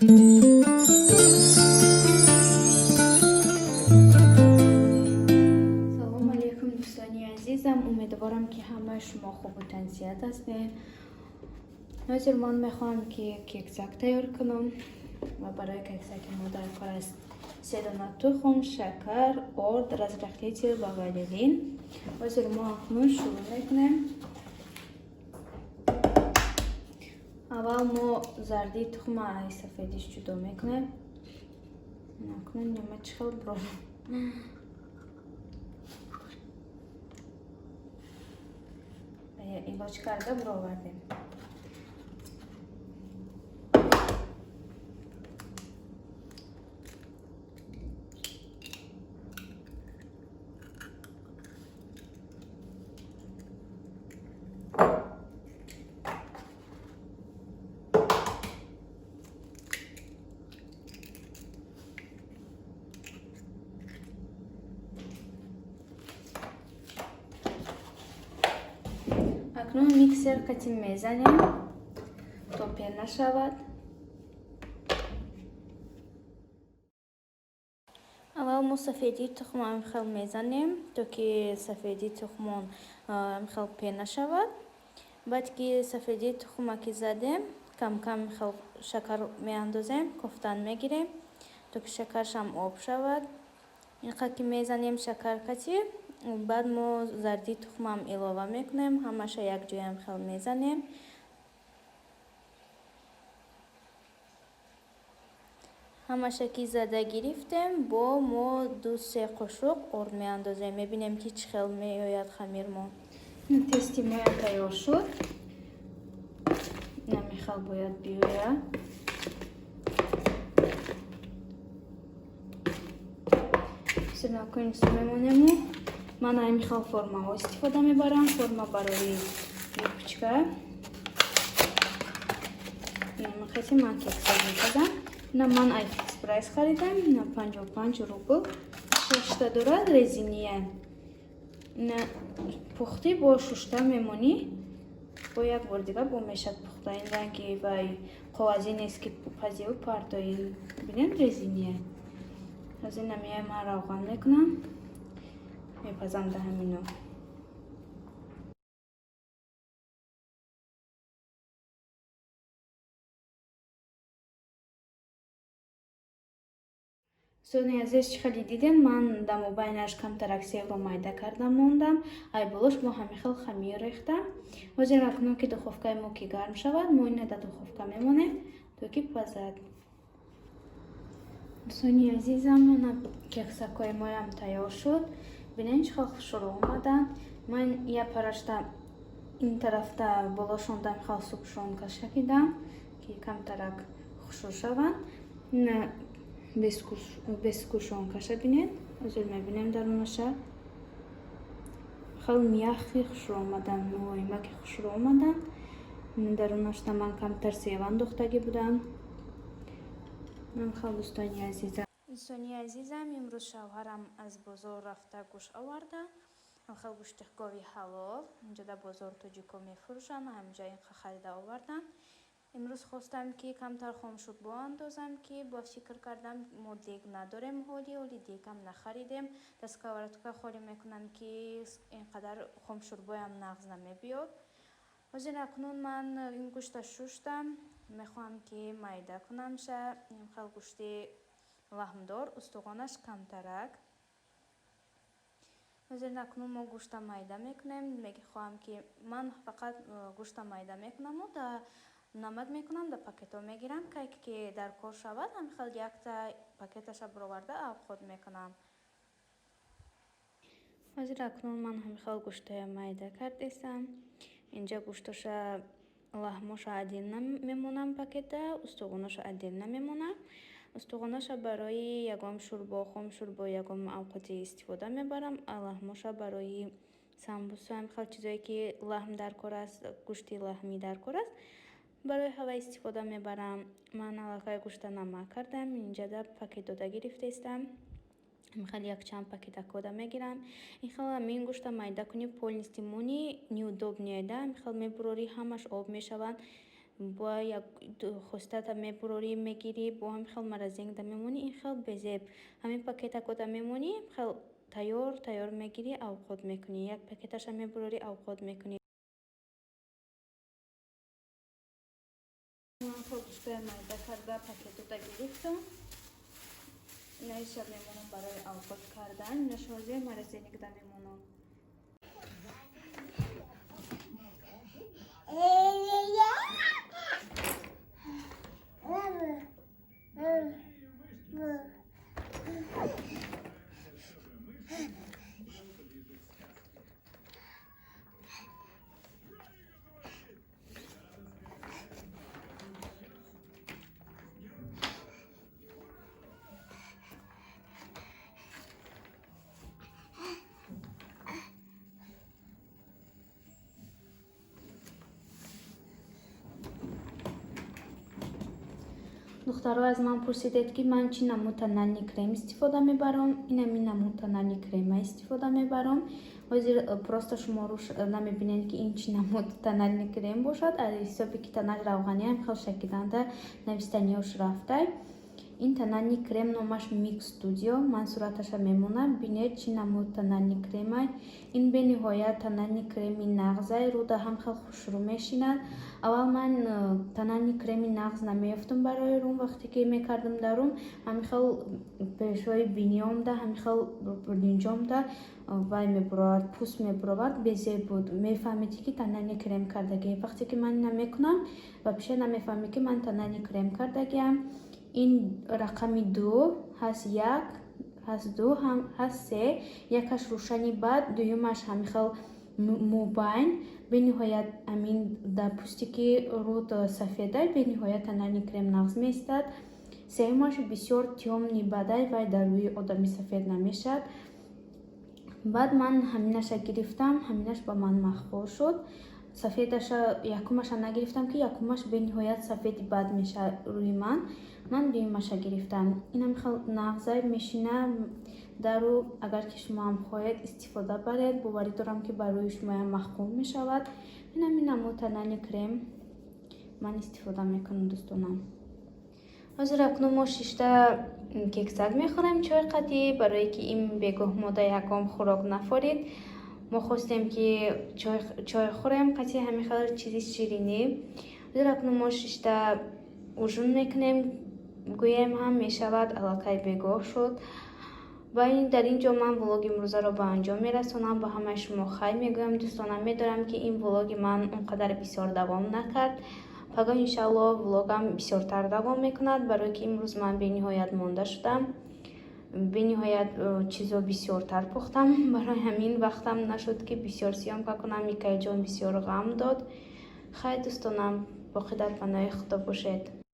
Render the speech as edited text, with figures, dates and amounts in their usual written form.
салом алейкум дӯстони азизам, умедворам ки ҳамаи шумо хубу тансият ҳастед. ҳозир ман мехоҳам ки кексак тайёр кунам ва барои кексаки мо даркор аст 3 дона тухм, шакар, орд, разрыхлитель ва ванилин. ҳозир мо акнун шурӯъ мекунем. аввал мо зарди тухма аз сафедиш ҷудо мекунем. акнун нема чӣ хел бро илоҷ карда бировардем. акнун миксер қатин мезанем то пена шавад. аввал мо сафеди тухм амихел мезанем то ки сафеди тухмон амихел пена шавад. баъд ки сафеди тухма ки задем кам-кам михел шакар меандозем, кофтан мегирем то ки шакаршам об шавад. инқа ки мезанем шакар кати, баъд мо зарди тухмам илова мекунем, ҳамаша якҷоя амихел мезанем. ҳамаша ки зада гирифтем, бо мо 2-3 қошуқ орд меандозем. мебинем ки чӣ хел меояд хамир мо. тести моям тайёр шуд. намихел бояд биёяд. синакунис мемонему. ман амихел формаҳо истифода мебарам. форма барои юбчка. намахати ман кекса мекардам. на ман айфикс прайс харидам. на 55 рубл. 6 дорад резиния. на пухтӣ бо шушта мемонӣ. бо як бор дига бо мешад пухта. ин ранги вай коғази нест ки пазиву партои бинем резиния. ҳозир намияй ман равған мекунам. мепазам да ҳамино. сони азиз чӣ хели дидем, ман даму байнаш камтарак севро майда кардам мондам. ай болош мо ҳамихел хамир рехтам. ҳозир акнун ки духовкаи мо ки гарм шавад, мо ина дар духовка мемонем то ки пазад. сони азизам, мана кексакои моям тайёр шуд. бинем чӣ хел хушрӯ омадан. ман я парашта ин тарафта болошондам хел субшон каша кидам ки камтарак хушрӯ шаванд. бескушон каша бинед. ҳозир мебинем дарунаша хел мияхи хушрӯ омадан. мулоимаки хушрӯ омадан. дарунашта ман камтар севан духтагӣ будам. хел дӯстони азизам. дӯстони азизам, имрӯз шавҳарам аз бозор рафта гӯшт оварда. хел гӯшти гови ҳалол. инҷо дар бозор тоҷико мефурӯшанд. ҳаминҷо инқа харида овардам. имрӯз хостам ки камтар хомшурбо андозам, ки бо фикр кардам мо дег надорем ҳоли дегам нахаридем. дар сковородка холӣ мекунам ки инқадар хомшурбоям нағз намебиёд. ҳозир акнун ман ин гӯшта шуштам. мехоҳам ки майда кунамша. ин хел гӯшти лаҳмдор, устуғонаш камтарак. ҳозир акнун мо гӯшта майда мекунем. мехоҳам ки ман фақат гӯшта майда мекунаму дар намак мекунам, дар пакетҳо мегирам. кайки ки дар кор шавад, ҳамихел якта пакеташа бироварда авход мекунам. ҳозир акнун ман ҳамихел гӯштая майда кардесам. инҷа гӯшташа лаҳмоша адил намемонам пакета, устуғонаша адил намемонам. устуғонаша барои ягон шӯрбо, хомшӯрбо, ягон авқоти истифода мебарам. лаҳмоша барои самбуса, ҳамихел чизое ки лаҳм даркор аст, гӯшти лаҳмӣ даркор аст, барои ҳава истифода мебарам. ман аллакай гӯшта намак кардам. инҷа дар пакет дода гирифтаистам. ҳамихел якчанд пакета кода мегирам. инхел ҳамин гӯшта майда кунӣ полностью мони неудобно еда. ҳамихел мебурорӣ, ҳамаш об мешаванд. با як хустата мебурорӣ мегирӣ бо ҳамин хел маразенда мемонӣ ин хел безеб ҳамин пакетакота мемонӣ хел тайёр мегирӣ овқот мекунӣ як пакеташа мебурорӣ овқот мекунӣ. ман хел гӯштаи майда карда пакетота гирифтам. Инаиша мемонам барои овқот кардан, инаш ҳозир маразенда мемонам. духтаро аз ман пурсидед ки ман чӣ намуд тональный крем истифода мебарам. Инами намуд тональный крема истифода мебарам. ҳозир просто шуморо намебинед ки ин чӣ намуд тональный крем бошад. аз ҳисоби ки тонал равғаниам хел шакиданда навистаниёш рафтай. ин тональный крем номаш Mix Studio. ман сураташа мемонам. бинед чӣ намуд тональный кремай. ин бениҳоят тональный креми нағзай. рӯда ҳам хел хушрӯ мешинад. аввал ман тональный креми нағз намеёфтам барои рӯм. вақте ки мекардам дар рӯм ҳамин хел пешҳои биниёмда ҳамин хел линҷомда вай мебуровад, пӯст мебуровад, безеб буд. мефаҳмидӣ ки тональный крем кардагӣ. вақте ки ман ина мекунам вобше намефаҳмӣ ки ман тональный крем кардагиам. ин рақами 2 ҳаст, 1 ҳаст, 2 ҳаст, 3. якаш рӯшани баъд, дуюмаш ҳамин хел мубайн. бениҳоят амин дар пӯсти ки руд сафедай бениҳоят тональный крем нағз меистад. сеюмаш бисёр тёмни бадай вай дар рӯи одами сафед намешавад. баъд ман ҳаминаша гирифтам. ҳаминаш ба ман махбол шуд. сафедаша якумаша нагирифтам ки якумаш бениҳоят сафеди бад мешавад рӯи ман дуюмаша гирифтам. инам хел нағзай мешина дар рӯ. агар ки шумоам хоҳед истифода баред, боварӣ дорам ки ба рӯи шумоям махбул мешавад. инами намуд тональный крем ман истифода мекунам дӯстонам. ҳозир акнун мо 6 кексак мехӯрем чой қатъӣ. барое ки ин бегоҳ мода ягон хӯрок нафорид, мо хостем ки чой хӯрем қатъӣ ҳамин хел чизи ширинӣ. ҳозир акнун мо 6 ужун мекунем. гӯем ҳам мешавад аллакай бегоҳ шуд. дар ин ҷо ман влоги имрӯзаро ба анҷом мерасонам. ба ҳамаи шумо хайр мегӯям дӯстонам. медонам ки ин влоги ман он қадар бисёр давом накард. фагон иншалло влогам бисёртар давом мекунад, барое ки имрӯз ман бениҳоят монда шудам. бениҳоят чизо бисёртар пухтам. барои ҳамин вақтам нашуд ки бисёр сиёмка кунам. микаиҷон бисёр ғам дод. хайр дӯстонам, боқӣ дар паноҳи худо бошед.